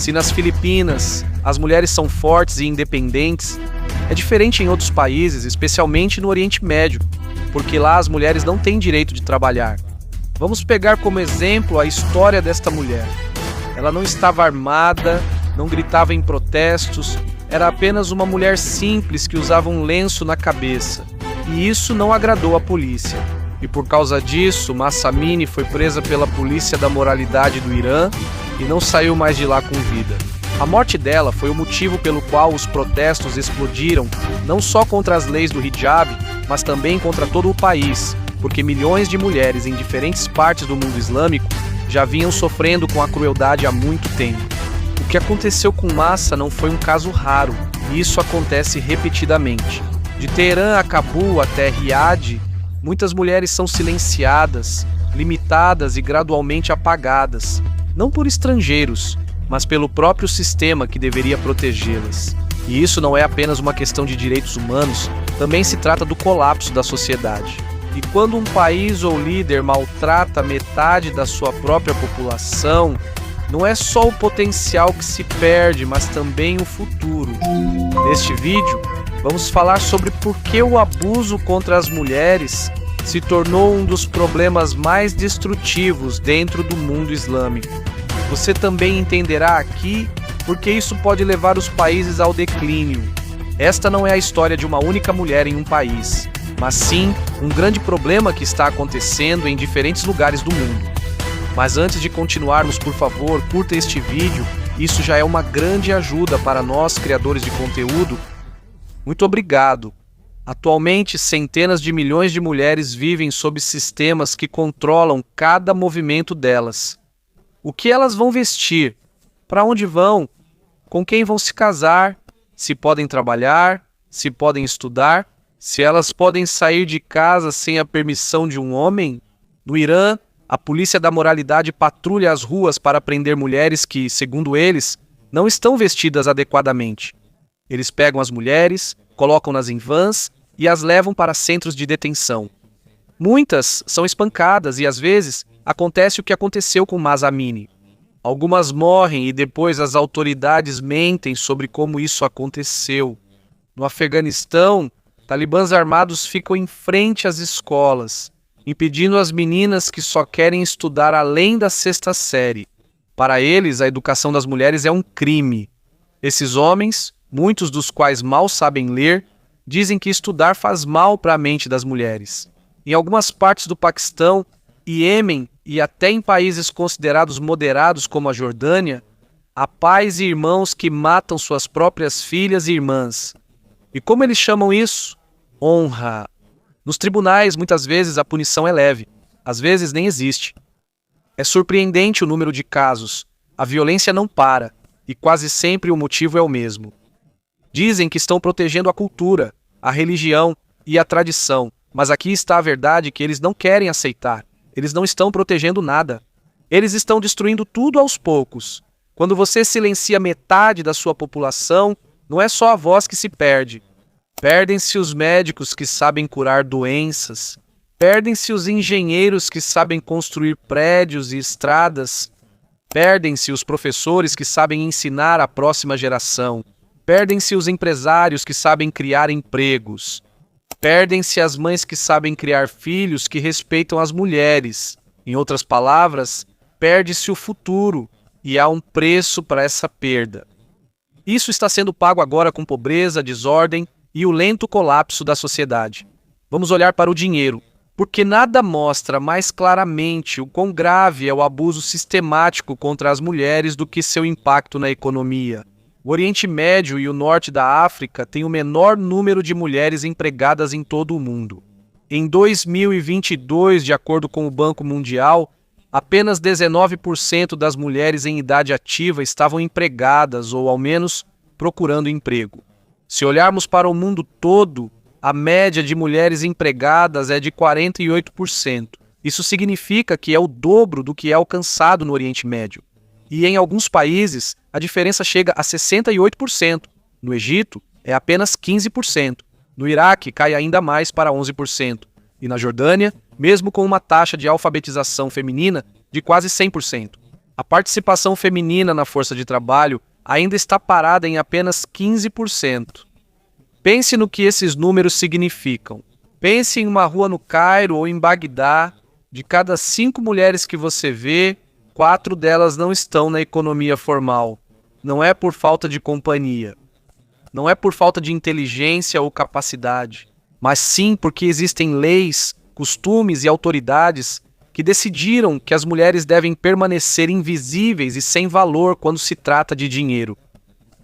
Se nas Filipinas as mulheres são fortes e independentes, é diferente em outros países, especialmente no Oriente Médio, porque lá as mulheres não têm direito de trabalhar. Vamos pegar como exemplo a história desta mulher. Ela não estava armada, não gritava em protestos, era apenas uma mulher simples que usava um lenço na cabeça. E isso não agradou a polícia. E por causa disso, Mahsa Amini foi presa pela polícia da moralidade do Irã e não saiu mais de lá com vida. A morte dela foi o motivo pelo qual os protestos explodiram, não só contra as leis do hijab, mas também contra todo o país, porque milhões de mulheres em diferentes partes do mundo islâmico já vinham sofrendo com a crueldade há muito tempo. O que aconteceu com Mahsa não foi um caso raro, e isso acontece repetidamente. De Teherã a Cabul até Riad, muitas mulheres são silenciadas, limitadas e gradualmente apagadas, não por estrangeiros, mas pelo próprio sistema que deveria protegê-las. E isso não é apenas uma questão de direitos humanos, também se trata do colapso da sociedade. E quando um país ou líder maltrata metade da sua própria população, não é só o potencial que se perde, mas também o futuro. Neste vídeo, vamos falar sobre por que o abuso contra as mulheres se tornou um dos problemas mais destrutivos dentro do mundo islâmico. Você também entenderá aqui porque isso pode levar os países ao declínio. Esta não é a história de uma única mulher em um país, mas sim um grande problema que está acontecendo em diferentes lugares do mundo. Mas antes de continuarmos, por favor, curta este vídeo, isso já é uma grande ajuda para nós, criadores de conteúdo. Muito obrigado! Atualmente, centenas de milhões de mulheres vivem sob sistemas que controlam cada movimento delas. O que elas vão vestir? Para onde vão? Com quem vão se casar? Se podem trabalhar? Se podem estudar? Se elas podem sair de casa sem a permissão de um homem? No Irã, a polícia da moralidade patrulha as ruas para prender mulheres que, segundo eles, não estão vestidas adequadamente. Eles pegam as mulheres, colocam-nas em vans e as levam para centros de detenção. Muitas são espancadas e, às vezes, acontece o que aconteceu com Mahsa Amini. Algumas morrem e depois as autoridades mentem sobre como isso aconteceu. No Afeganistão, talibãs armados ficam em frente às escolas, impedindo as meninas que só querem estudar além da 6ª série. Para eles, a educação das mulheres é um crime. Esses homens, muitos dos quais mal sabem ler, dizem que estudar faz mal para a mente das mulheres. Em algumas partes do Paquistão, Iêmen e até em países considerados moderados como a Jordânia, há pais e irmãos que matam suas próprias filhas e irmãs. E como eles chamam isso? Honra. Nos tribunais, muitas vezes, a punição é leve. Às vezes, nem existe. É surpreendente o número de casos. A violência não para, e quase sempre o motivo é o mesmo. Dizem que estão protegendo a cultura, a religião e a tradição, mas aqui está a verdade que eles não querem aceitar. Eles não estão protegendo nada. Eles estão destruindo tudo aos poucos. Quando você silencia metade da sua população, não é só a voz que se perde. Perdem-se os médicos que sabem curar doenças. Perdem-se os engenheiros que sabem construir prédios e estradas. Perdem-se os professores que sabem ensinar a próxima geração. Perdem-se os empresários que sabem criar empregos. Perdem-se as mães que sabem criar filhos que respeitam as mulheres. Em outras palavras, perde-se o futuro e há um preço para essa perda. Isso está sendo pago agora com pobreza, desordem e o lento colapso da sociedade. Vamos olhar para o dinheiro, porque nada mostra mais claramente o quão grave é o abuso sistemático contra as mulheres do que seu impacto na economia. O Oriente Médio e o Norte da África têm o menor número de mulheres empregadas em todo o mundo. Em 2022, de acordo com o Banco Mundial, apenas 19% das mulheres em idade ativa estavam empregadas ou, ao menos, procurando emprego. Se olharmos para o mundo todo, a média de mulheres empregadas é de 48%. Isso significa que é o dobro do que é alcançado no Oriente Médio. E em alguns países, a diferença chega a 68%. No Egito, é apenas 15%. No Iraque, cai ainda mais para 11%. E na Jordânia, mesmo com uma taxa de alfabetização feminina de quase 100%. A participação feminina na força de trabalho ainda está parada em apenas 15%. Pense no que esses números significam. Pense em uma rua no Cairo ou em Bagdá. De cada 5 mulheres que você vê, 4 delas não estão na economia formal. Não é por falta de companhia. Não é por falta de inteligência ou capacidade, mas sim porque existem leis, costumes e autoridades que decidiram que as mulheres devem permanecer invisíveis e sem valor quando se trata de dinheiro.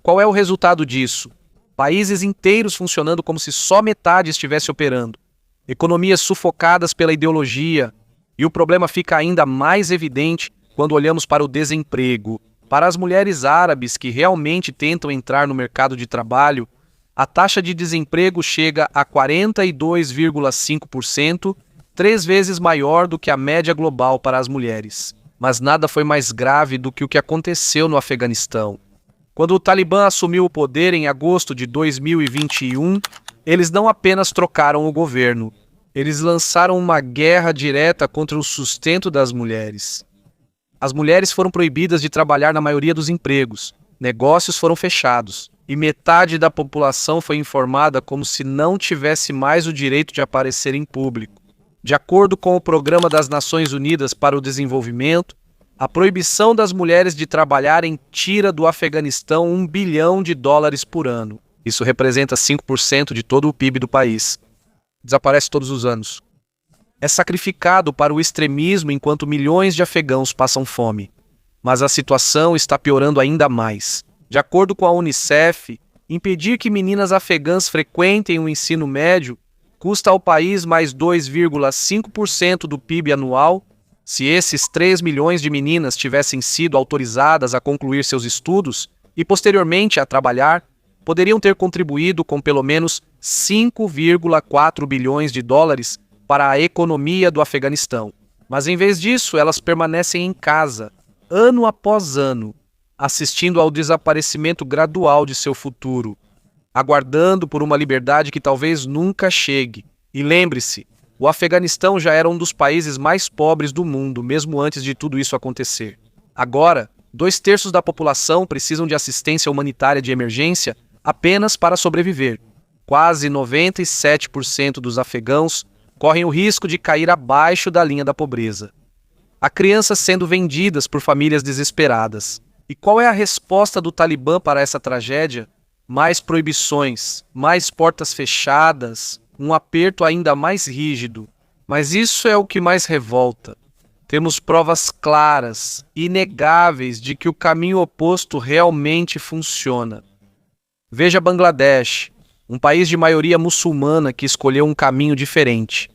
Qual é o resultado disso? Países inteiros funcionando como se só metade estivesse operando. Economias sufocadas pela ideologia. E o problema fica ainda mais evidente quando olhamos para o desemprego. Para as mulheres árabes que realmente tentam entrar no mercado de trabalho, a taxa de desemprego chega a 42,5%, 3 vezes maior do que a média global para as mulheres. Mas nada foi mais grave do que o que aconteceu no Afeganistão. Quando o Talibã assumiu o poder em agosto de 2021, eles não apenas trocaram o governo, eles lançaram uma guerra direta contra o sustento das mulheres. As mulheres foram proibidas de trabalhar na maioria dos empregos, negócios foram fechados, e metade da população foi informada como se não tivesse mais o direito de aparecer em público. De acordo com o Programa das Nações Unidas para o Desenvolvimento, a proibição das mulheres de trabalharem tira do Afeganistão US$ 1 bilhão por ano. Isso representa 5% de todo o PIB do país. Desaparece todos os anos. É sacrificado para o extremismo enquanto milhões de afegãos passam fome. Mas a situação está piorando ainda mais. De acordo com a Unicef, impedir que meninas afegãs frequentem o ensino médio custa ao país mais 2,5% do PIB anual. Se esses 3 milhões de meninas tivessem sido autorizadas a concluir seus estudos e posteriormente a trabalhar, poderiam ter contribuído com pelo menos 5,4 bilhões de dólares para a economia do Afeganistão. Mas em vez disso, elas permanecem em casa, ano após ano, assistindo ao desaparecimento gradual de seu futuro, aguardando por uma liberdade que talvez nunca chegue. E lembre-se, o Afeganistão já era um dos países mais pobres do mundo, mesmo antes de tudo isso acontecer. Agora, 2/3 da população precisam de assistência humanitária de emergência apenas para sobreviver. Quase 97% dos afegãos correm o risco de cair abaixo da linha da pobreza. Há crianças sendo vendidas por famílias desesperadas. E qual é a resposta do Talibã para essa tragédia? Mais proibições, mais portas fechadas, um aperto ainda mais rígido. Mas isso é o que mais revolta. Temos provas claras, inegáveis, de que o caminho oposto realmente funciona. Veja Bangladesh, um país de maioria muçulmana que escolheu um caminho diferente.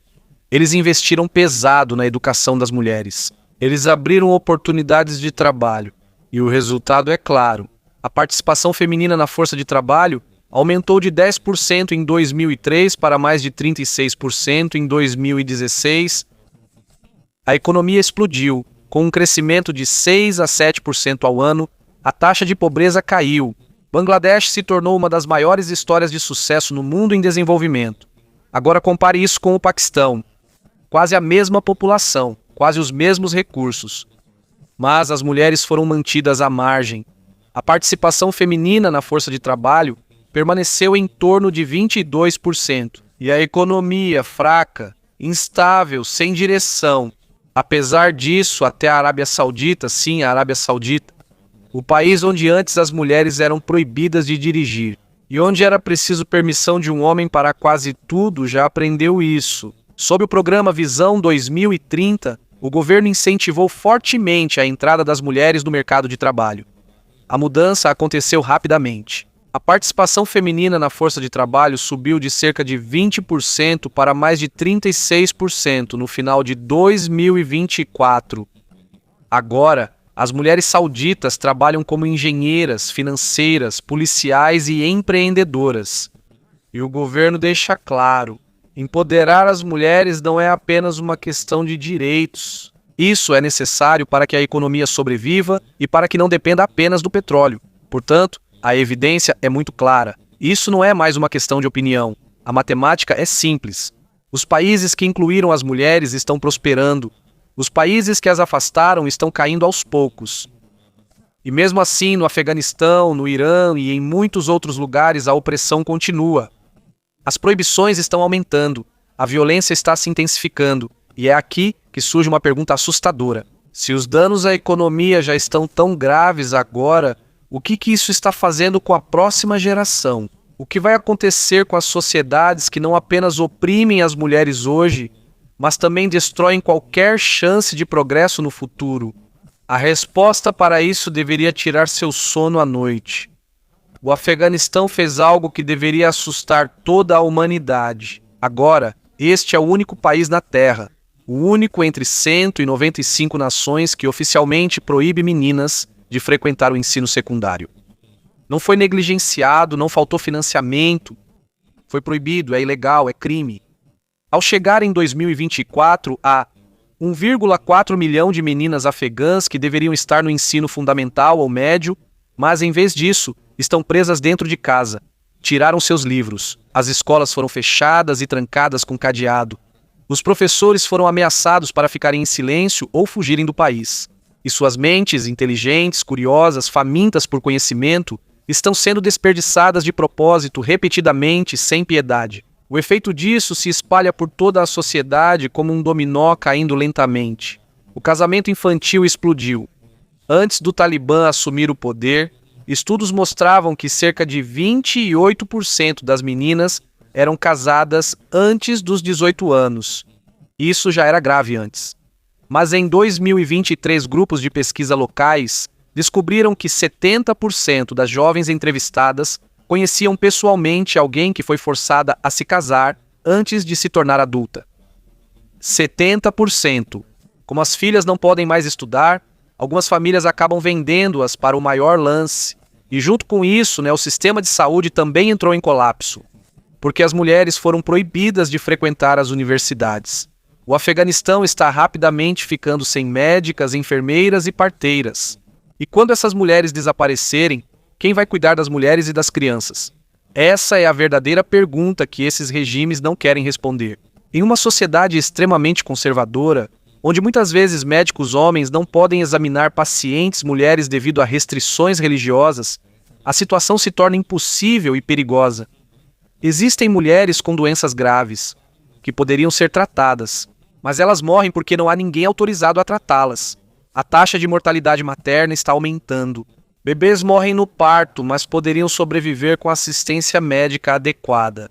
Eles investiram pesado na educação das mulheres. Eles abriram oportunidades de trabalho. E o resultado é claro. A participação feminina na força de trabalho aumentou de 10% em 2003 para mais de 36% em 2016. A economia explodiu. Com um crescimento de 6 a 7% ao ano, a taxa de pobreza caiu. Bangladesh se tornou uma das maiores histórias de sucesso no mundo em desenvolvimento. Agora compare isso com o Paquistão. Quase a mesma população, quase os mesmos recursos. Mas as mulheres foram mantidas à margem. A participação feminina na força de trabalho permaneceu em torno de 22%. E a economia fraca, instável, sem direção. Apesar disso, até a Arábia Saudita, sim, a Arábia Saudita, o país onde antes as mulheres eram proibidas de dirigir e onde era preciso permissão de um homem para quase tudo, já aprendeu isso. Sob o programa Visão 2030, o governo incentivou fortemente a entrada das mulheres no mercado de trabalho. A mudança aconteceu rapidamente. A participação feminina na força de trabalho subiu de cerca de 20% para mais de 36% no final de 2024. Agora, as mulheres sauditas trabalham como engenheiras, financeiras, policiais e empreendedoras. E o governo deixa claro: empoderar as mulheres não é apenas uma questão de direitos. Isso é necessário para que a economia sobreviva e para que não dependa apenas do petróleo. Portanto, a evidência é muito clara. Isso não é mais uma questão de opinião. A matemática é simples. Os países que incluíram as mulheres estão prosperando. Os países que as afastaram estão caindo aos poucos. E mesmo assim, no Afeganistão, no Irã e em muitos outros lugares, a opressão continua. As proibições estão aumentando, a violência está se intensificando, e é aqui que surge uma pergunta assustadora. Se os danos à economia já estão tão graves agora, o que isso está fazendo com a próxima geração? O que vai acontecer com as sociedades que não apenas oprimem as mulheres hoje, mas também destroem qualquer chance de progresso no futuro? A resposta para isso deveria tirar seu sono à noite. O Afeganistão fez algo que deveria assustar toda a humanidade. Agora, este é o único país na Terra, o único entre 195 nações que oficialmente proíbe meninas de frequentar o ensino secundário. Não foi negligenciado, não faltou financiamento. Foi proibido, é ilegal, é crime. Ao chegar em 2024, há 1,4 milhão de meninas afegãs que deveriam estar no ensino fundamental ou médio, mas em vez disso, estão presas dentro de casa. Tiraram seus livros. As escolas foram fechadas e trancadas com cadeado. Os professores foram ameaçados para ficarem em silêncio ou fugirem do país. E suas mentes, inteligentes, curiosas, famintas por conhecimento, estão sendo desperdiçadas de propósito, repetidamente, sem piedade. O efeito disso se espalha por toda a sociedade como um dominó caindo lentamente. O casamento infantil explodiu. Antes do Talibã assumir o poder, estudos mostravam que cerca de 28% das meninas eram casadas antes dos 18 anos. Isso já era grave antes. Mas em 2023, grupos de pesquisa locais descobriram que 70% das jovens entrevistadas conheciam pessoalmente alguém que foi forçada a se casar antes de se tornar adulta. 70%. Como as filhas não podem mais estudar, algumas famílias acabam vendendo-as para o maior lance. E junto com isso, o sistema de saúde também entrou em colapso, porque as mulheres foram proibidas de frequentar as universidades. O Afeganistão está rapidamente ficando sem médicas, enfermeiras e parteiras. E quando essas mulheres desaparecerem, quem vai cuidar das mulheres e das crianças? Essa é a verdadeira pergunta que esses regimes não querem responder. Em uma sociedade extremamente conservadora, onde muitas vezes médicos homens não podem examinar pacientes mulheres devido a restrições religiosas, a situação se torna impossível e perigosa. Existem mulheres com doenças graves, que poderiam ser tratadas, mas elas morrem porque não há ninguém autorizado a tratá-las. A taxa de mortalidade materna está aumentando. Bebês morrem no parto, mas poderiam sobreviver com assistência médica adequada.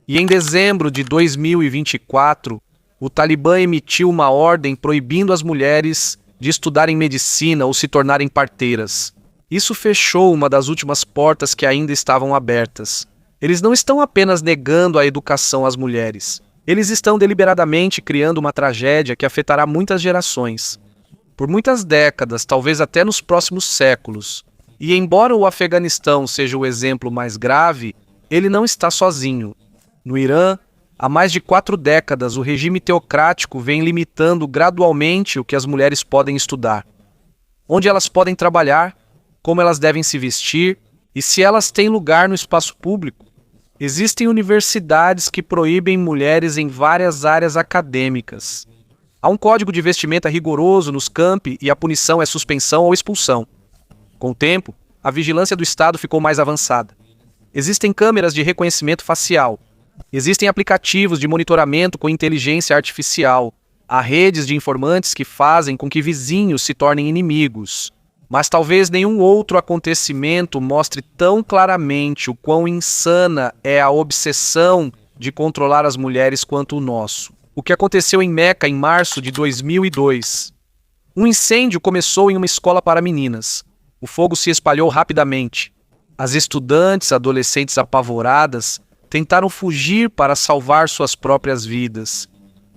E em dezembro de 2024, o Talibã emitiu uma ordem proibindo as mulheres de estudarem medicina ou se tornarem parteiras. Isso fechou uma das últimas portas que ainda estavam abertas. Eles não estão apenas negando a educação às mulheres. Eles estão deliberadamente criando uma tragédia que afetará muitas gerações. Por muitas décadas, talvez até nos próximos séculos. E embora o Afeganistão seja o exemplo mais grave, ele não está sozinho. No Irã, há mais de 4 décadas, o regime teocrático vem limitando gradualmente o que as mulheres podem estudar, onde elas podem trabalhar, como elas devem se vestir e se elas têm lugar no espaço público. Existem universidades que proíbem mulheres em várias áreas acadêmicas. Há um código de vestimenta rigoroso nos campi e a punição é suspensão ou expulsão. Com o tempo, a vigilância do Estado ficou mais avançada. Existem câmeras de reconhecimento facial. Existem aplicativos de monitoramento com inteligência artificial. Há redes de informantes que fazem com que vizinhos se tornem inimigos. Mas talvez nenhum outro acontecimento mostre tão claramente o quão insana é a obsessão de controlar as mulheres quanto o nosso. O que aconteceu em Meca em março de 2002. Um incêndio começou em uma escola para meninas. O fogo se espalhou rapidamente. As estudantes, adolescentes apavoradas, tentaram fugir para salvar suas próprias vidas.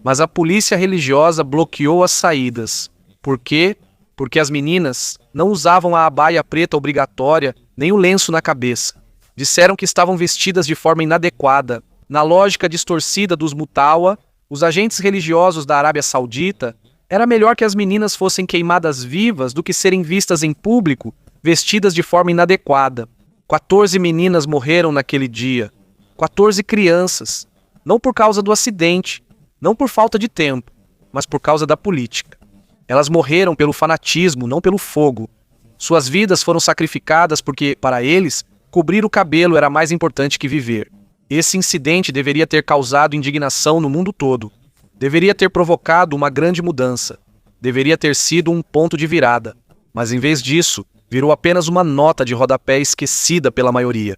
Mas a polícia religiosa bloqueou as saídas. Por quê? Porque as meninas não usavam a abaia preta obrigatória nem o lenço na cabeça. Disseram que estavam vestidas de forma inadequada. Na lógica distorcida dos Mutawa, os agentes religiosos da Arábia Saudita, era melhor que as meninas fossem queimadas vivas do que serem vistas em público vestidas de forma inadequada. 14 meninas morreram naquele dia. 14 crianças. Não por causa do acidente, não por falta de tempo, mas por causa da política. Elas morreram pelo fanatismo, não pelo fogo. Suas vidas foram sacrificadas porque, para eles, cobrir o cabelo era mais importante que viver. Esse incidente deveria ter causado indignação no mundo todo. Deveria ter provocado uma grande mudança. Deveria ter sido um ponto de virada. Mas em vez disso, virou apenas uma nota de rodapé esquecida pela maioria.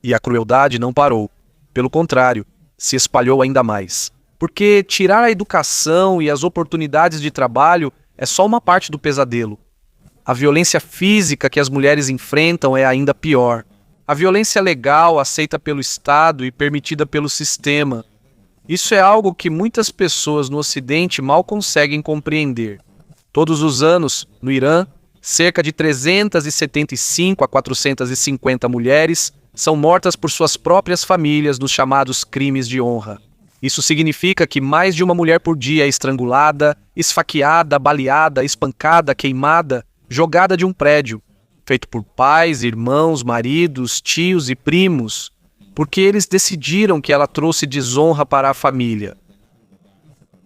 E a crueldade não parou. Pelo contrário, se espalhou ainda mais. Porque tirar a educação e as oportunidades de trabalho é só uma parte do pesadelo. A violência física que as mulheres enfrentam é ainda pior. A violência legal, aceita pelo Estado e permitida pelo sistema. Isso é algo que muitas pessoas no Ocidente mal conseguem compreender. Todos os anos, no Irã, cerca de 375 a 450 mulheres são mortas por suas próprias famílias nos chamados crimes de honra. Isso significa que mais de uma mulher por dia é estrangulada, esfaqueada, baleada, espancada, queimada, jogada de um prédio, feito por pais, irmãos, maridos, tios e primos, porque eles decidiram que ela trouxe desonra para a família.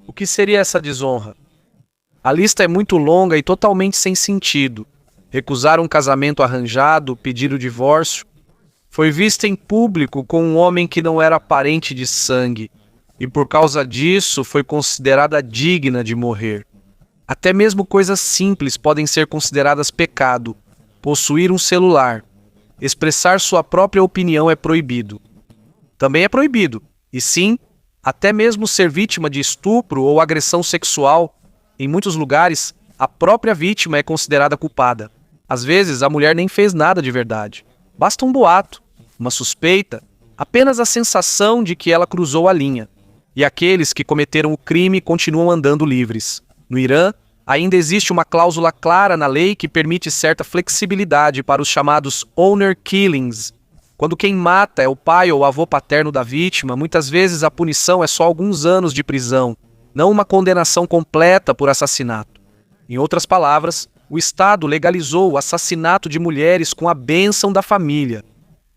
O que seria essa desonra? A lista é muito longa e totalmente sem sentido. Recusar um casamento arranjado, pedir o divórcio. Foi vista em público com um homem que não era parente de sangue, e por causa disso foi considerada digna de morrer. Até mesmo coisas simples podem ser consideradas pecado. Possuir um celular, expressar sua própria opinião é proibido. Também é proibido, e sim, até mesmo ser vítima de estupro ou agressão sexual. Em muitos lugares, a própria vítima é considerada culpada. Às vezes, a mulher nem fez nada de verdade. Basta um boato, uma suspeita, apenas a sensação de que ela cruzou a linha. E aqueles que cometeram o crime continuam andando livres. No Irã, ainda existe uma cláusula clara na lei que permite certa flexibilidade para os chamados honor killings. Quando quem mata é o pai ou avô paterno da vítima, muitas vezes a punição é só alguns anos de prisão, não uma condenação completa por assassinato. Em outras palavras, o Estado legalizou o assassinato de mulheres com a bênção da família.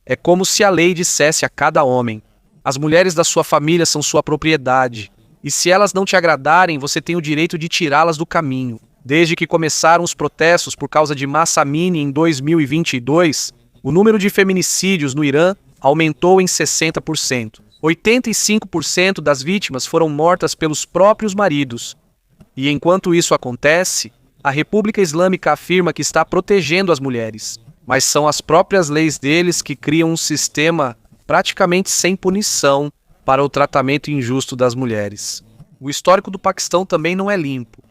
É como se a lei dissesse a cada homem: as mulheres da sua família são sua propriedade. E se elas não te agradarem, você tem o direito de tirá-las do caminho. Desde que começaram os protestos por causa de Mahsa Amini em 2022, o número de feminicídios no Irã aumentou em 60%. 85% das vítimas foram mortas pelos próprios maridos. E enquanto isso acontece, a República Islâmica afirma que está protegendo as mulheres. Mas são as próprias leis deles que criam um sistema praticamente sem punição para o tratamento injusto das mulheres. O histórico do Paquistão também não é limpo.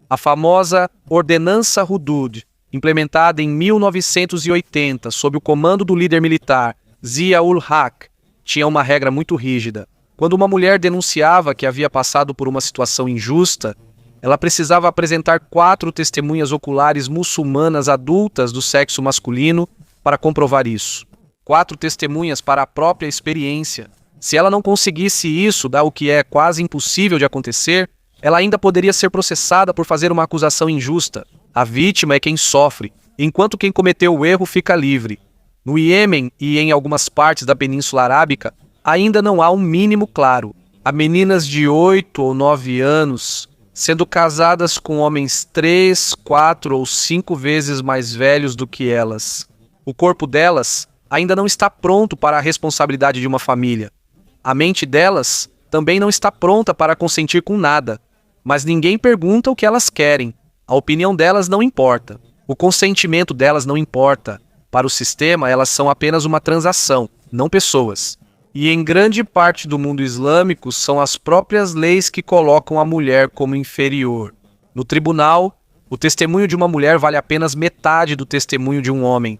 A famosa Ordenança Hudud, implementada em 1980 sob o comando do líder militar Zia-ul-Haq, tinha uma regra muito rígida. Quando uma mulher denunciava que havia passado por uma situação injusta, ela precisava apresentar 4 testemunhas oculares muçulmanas adultas do sexo masculino para comprovar isso. 4 testemunhas para a própria experiência. Se ela não conseguisse isso, o que é quase impossível de acontecer, ela ainda poderia ser processada por fazer uma acusação injusta. A vítima é quem sofre, enquanto quem cometeu o erro fica livre. No Iêmen e em algumas partes da Península Arábica, ainda não há um mínimo claro. Há meninas de 8 ou 9 anos sendo casadas com homens 3, 4 ou 5 vezes mais velhos do que elas. O corpo delas ainda não está pronto para a responsabilidade de uma família. A mente delas também não está pronta para consentir com nada, mas ninguém pergunta o que elas querem. A opinião delas não importa. O consentimento delas não importa. Para o sistema, elas são apenas uma transação, não pessoas. E em grande parte do mundo islâmico, são as próprias leis que colocam a mulher como inferior. No tribunal, o testemunho de uma mulher vale apenas metade do testemunho de um homem.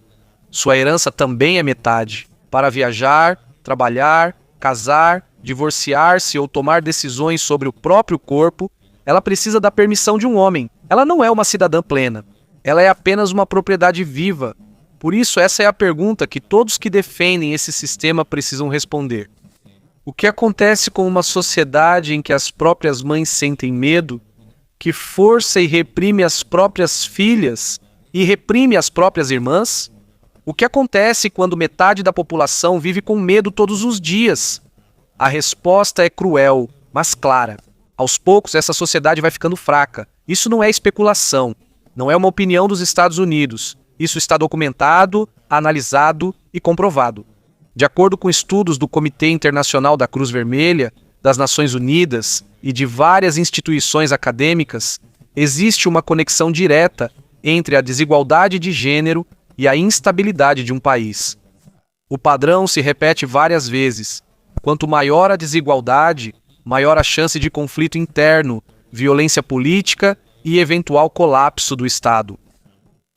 Sua herança também é metade. Para viajar, trabalhar, casar, divorciar-se ou tomar decisões sobre o próprio corpo, ela precisa da permissão de um homem. Ela não é uma cidadã plena. Ela é apenas uma propriedade viva. Por isso, essa é a pergunta que todos que defendem esse sistema precisam responder. O que acontece com uma sociedade em que as próprias mães sentem medo, que força e reprime as próprias filhas e reprime as próprias irmãs? O que acontece quando metade da população vive com medo todos os dias? A resposta é cruel, mas clara. Aos poucos, essa sociedade vai ficando fraca. Isso não é especulação. Não é uma opinião dos Estados Unidos. Isso está documentado, analisado e comprovado. De acordo com estudos do Comitê Internacional da Cruz Vermelha, das Nações Unidas e de várias instituições acadêmicas, existe uma conexão direta entre a desigualdade de gênero e a instabilidade de um país. O padrão se repete várias vezes. Quanto maior a desigualdade, maior a chance de conflito interno, violência política e eventual colapso do Estado.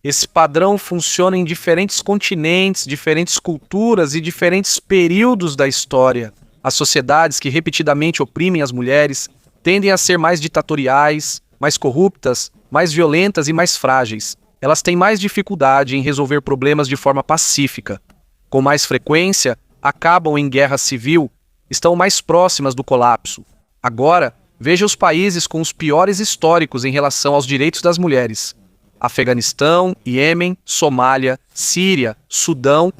Esse padrão funciona em diferentes continentes, diferentes culturas e diferentes períodos da história. As sociedades que repetidamente oprimem as mulheres tendem a ser mais ditatoriais, mais corruptas, mais violentas e mais frágeis. Elas têm mais dificuldade em resolver problemas de forma pacífica. Com mais frequência, acabam em guerra civil, estão mais próximas do colapso. Agora, veja os países com os piores históricos em relação aos direitos das mulheres. Afeganistão, Iêmen, Somália, Síria, Sudão.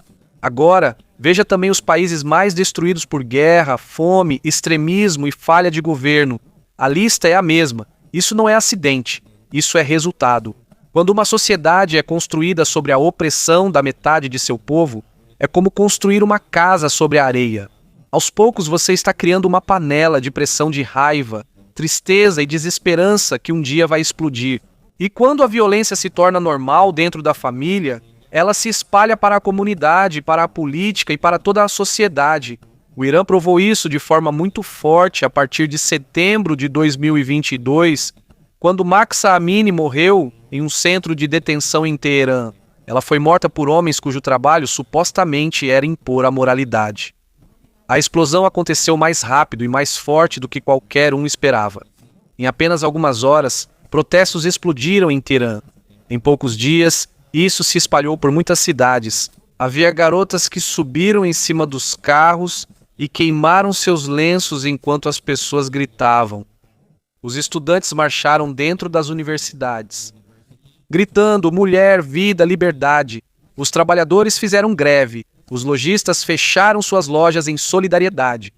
Agora, veja também os países mais destruídos por guerra, fome, extremismo e falha de governo. A lista é a mesma. Isso não é acidente. Isso é resultado. Quando uma sociedade é construída sobre a opressão da metade de seu povo, é como construir uma casa sobre a areia. Aos poucos você está criando uma panela de pressão de raiva, tristeza e desesperança que um dia vai explodir. E quando a violência se torna normal dentro da família, ela se espalha para a comunidade, para a política e para toda a sociedade. O Irã provou isso de forma muito forte a partir de setembro de 2022, quando Mahsa Amini morreu em um centro de detenção em Teherã. Ela foi morta por homens cujo trabalho supostamente era impor a moralidade. A explosão aconteceu mais rápido e mais forte do que qualquer um esperava. Em apenas algumas horas, protestos explodiram em Teherã. Em poucos dias, isso se espalhou por muitas cidades. Havia garotas que subiram em cima dos carros e queimaram seus lenços enquanto as pessoas gritavam. Os estudantes marcharam dentro das universidades, gritando: mulher, vida, liberdade. Os trabalhadores fizeram greve. Os lojistas fecharam suas lojas em solidariedade.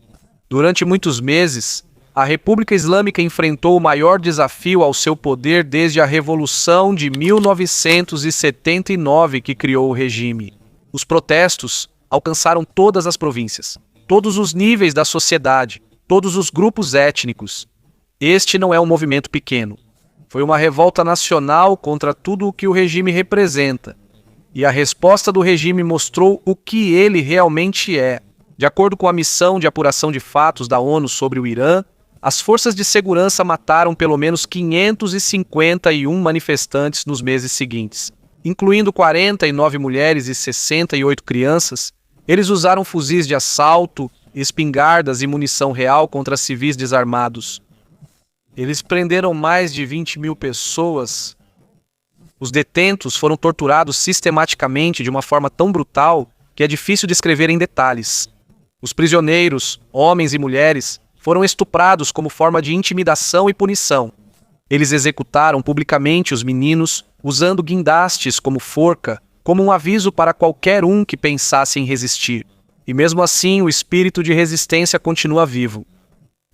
Durante muitos meses, a República Islâmica enfrentou o maior desafio ao seu poder desde a Revolução de 1979 que criou o regime. Os protestos alcançaram todas as províncias, todos os níveis da sociedade, todos os grupos étnicos. Este não é um movimento pequeno. Foi uma revolta nacional contra tudo o que o regime representa. E a resposta do regime mostrou o que ele realmente é. De acordo com a missão de apuração de fatos da ONU sobre o Irã, as forças de segurança mataram pelo menos 551 manifestantes nos meses seguintes. Incluindo 49 mulheres e 68 crianças, eles usaram fuzis de assalto, espingardas e munição real contra civis desarmados. Eles prenderam mais de 20 mil pessoas. Os detentos foram torturados sistematicamente de uma forma tão brutal que é difícil descrever em detalhes. Os prisioneiros, homens e mulheres, foram estuprados como forma de intimidação e punição. Eles executaram publicamente os meninos usando guindastes como forca, como um aviso para qualquer um que pensasse em resistir. E mesmo assim, o espírito de resistência continua vivo.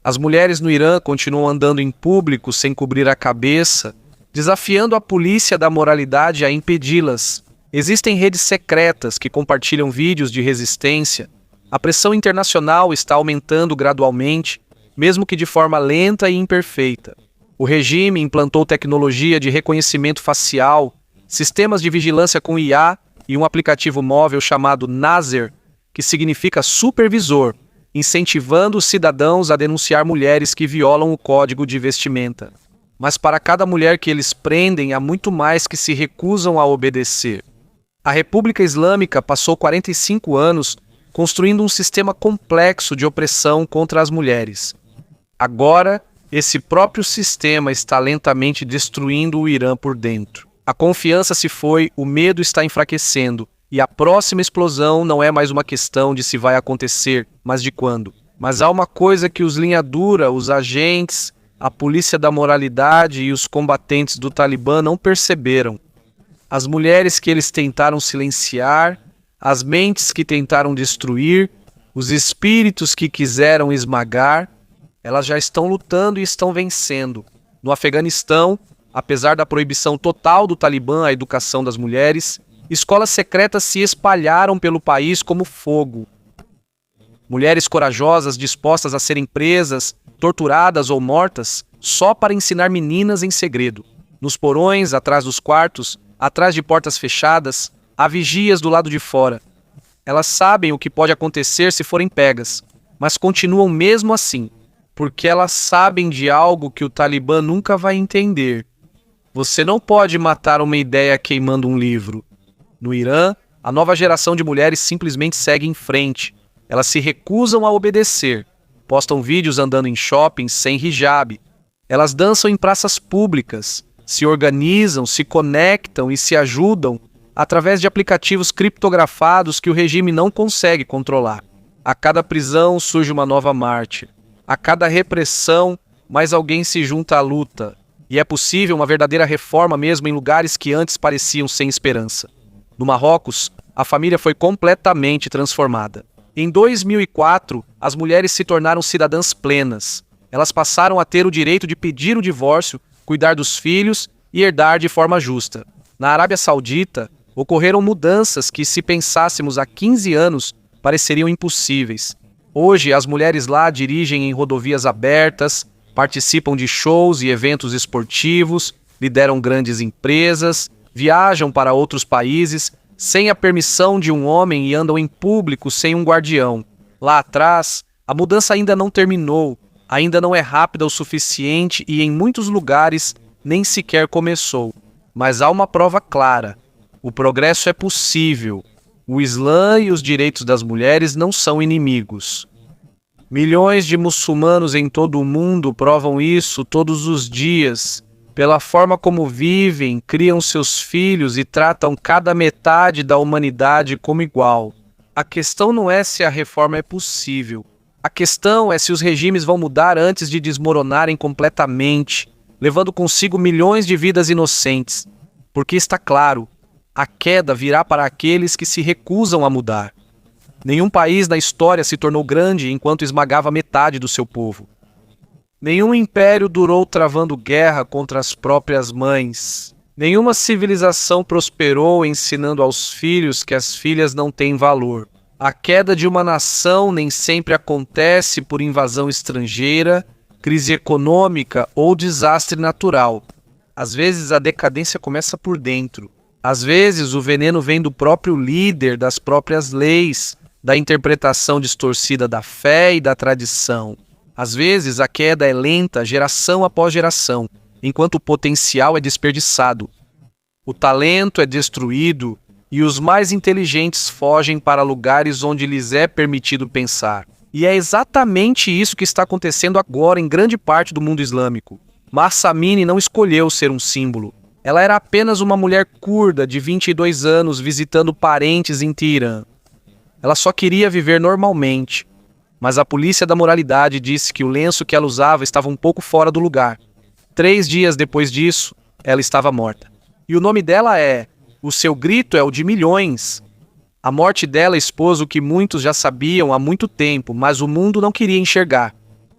As mulheres no Irã continuam andando em público sem cobrir a cabeça, desafiando a polícia da moralidade a impedi-las. Existem redes secretas que compartilham vídeos de resistência. A pressão internacional está aumentando gradualmente, mesmo que de forma lenta e imperfeita. O regime implantou tecnologia de reconhecimento facial, sistemas de vigilância com IA e um aplicativo móvel chamado Nazer, que significa supervisor, incentivando os cidadãos a denunciar mulheres que violam o código de vestimenta. Mas para cada mulher que eles prendem, há muito mais que se recusam a obedecer. A República Islâmica passou 45 anos construindo um sistema complexo de opressão contra as mulheres. Agora, esse próprio sistema está lentamente destruindo o Irã por dentro. A confiança se foi, o medo está enfraquecendo, e a próxima explosão não é mais uma questão de se vai acontecer, mas de quando. Mas há uma coisa que os linha dura, os agentes, a polícia da moralidade e os combatentes do Talibã não perceberam. As mulheres que eles tentaram silenciar, as mentes que tentaram destruir, os espíritos que quiseram esmagar, elas já estão lutando e estão vencendo. No Afeganistão, apesar da proibição total do Talibã à educação das mulheres, Escolas secretas se espalharam pelo país como fogo. Mulheres corajosas dispostas a serem presas, torturadas ou mortas só para ensinar meninas em segredo. Nos porões, atrás dos quartos, atrás de portas fechadas, há vigias do lado de fora. Elas sabem o que pode acontecer se forem pegas, mas continuam mesmo assim, porque elas sabem de algo que o Talibã nunca vai entender. Você não pode matar uma ideia queimando um livro. No Irã, a nova geração de mulheres simplesmente segue em frente. Elas se recusam a obedecer. Postam vídeos andando em shoppings sem hijab. Elas dançam em praças públicas, se organizam, se conectam e se ajudam através de aplicativos criptografados que o regime não consegue controlar. A cada prisão surge uma nova mártir. A cada repressão, mais alguém se junta à luta. E é possível uma verdadeira reforma mesmo em lugares que antes pareciam sem esperança. No Marrocos, a família foi completamente transformada. Em 2004, as mulheres se tornaram cidadãs plenas. Elas passaram a ter o direito de pedir o divórcio, cuidar dos filhos e herdar de forma justa. Na Arábia Saudita, ocorreram mudanças que, se pensássemos há 15 anos, pareceriam impossíveis. Hoje, as mulheres lá dirigem em rodovias abertas, participam de shows e eventos esportivos, lideram grandes empresas, viajam para outros países sem a permissão de um homem e andam em público sem um guardião. Lá atrás, a mudança ainda não terminou, ainda não é rápida o suficiente e, em muitos lugares, nem sequer começou. Mas há uma prova clara. O progresso é possível. O Islã e os direitos das mulheres não são inimigos. Milhões de muçulmanos em todo o mundo provam isso todos os dias, pela forma como vivem, criam seus filhos e tratam cada metade da humanidade como igual. A questão não é se a reforma é possível. A questão é se os regimes vão mudar antes de desmoronarem completamente, levando consigo milhões de vidas inocentes. Porque está claro, a queda virá para aqueles que se recusam a mudar. Nenhum país na história se tornou grande enquanto esmagava metade do seu povo. Nenhum império durou travando guerra contra as próprias mães. Nenhuma civilização prosperou ensinando aos filhos que as filhas não têm valor. A queda de uma nação nem sempre acontece por invasão estrangeira, crise econômica ou desastre natural. Às vezes a decadência começa por dentro. Às vezes o veneno vem do próprio líder, das próprias leis, da interpretação distorcida da fé e da tradição. Às vezes a queda é lenta, geração após geração, enquanto o potencial é desperdiçado. O talento é destruído e os mais inteligentes fogem para lugares onde lhes é permitido pensar. E é exatamente isso que está acontecendo agora em grande parte do mundo islâmico. Mahsa Amini não escolheu ser um símbolo. Ela era apenas uma mulher curda de 22 anos visitando parentes em Teherã. Ela só queria viver normalmente. Mas a polícia da moralidade disse que o lenço que ela usava estava um pouco fora do lugar. 3 dias depois disso, ela estava morta. E o nome dela é... O seu grito é o de milhões. A morte dela expôs o que muitos já sabiam há muito tempo, mas o mundo não queria enxergar.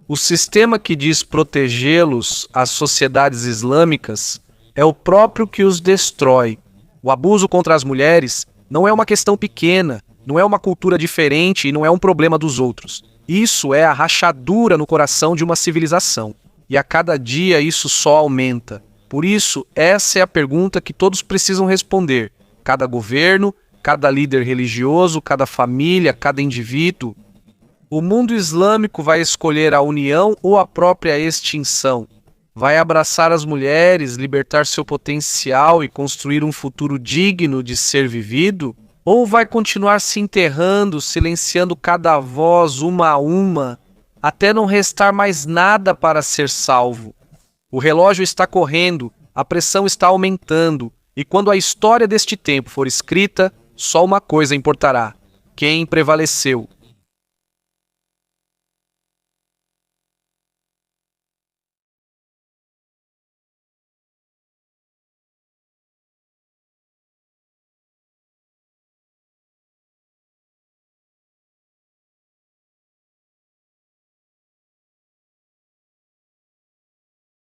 O sistema que diz protegê-los, as sociedades islâmicas, é o próprio que os destrói. O abuso contra as mulheres não é uma questão pequena, não é uma cultura diferente e não é um problema dos outros. Isso é a rachadura no coração de uma civilização. E a cada dia isso só aumenta. Por isso, essa é a pergunta que todos precisam responder. Cada governo, cada líder religioso, cada família, cada indivíduo. O mundo islâmico vai escolher a união ou a própria extinção? Vai abraçar as mulheres, libertar seu potencial e construir um futuro digno de ser vivido? Ou vai continuar se enterrando, silenciando cada voz uma a uma, até não restar mais nada para ser salvo? O relógio está correndo, a pressão está aumentando, e quando a história deste tempo for escrita, só uma coisa importará: quem prevaleceu.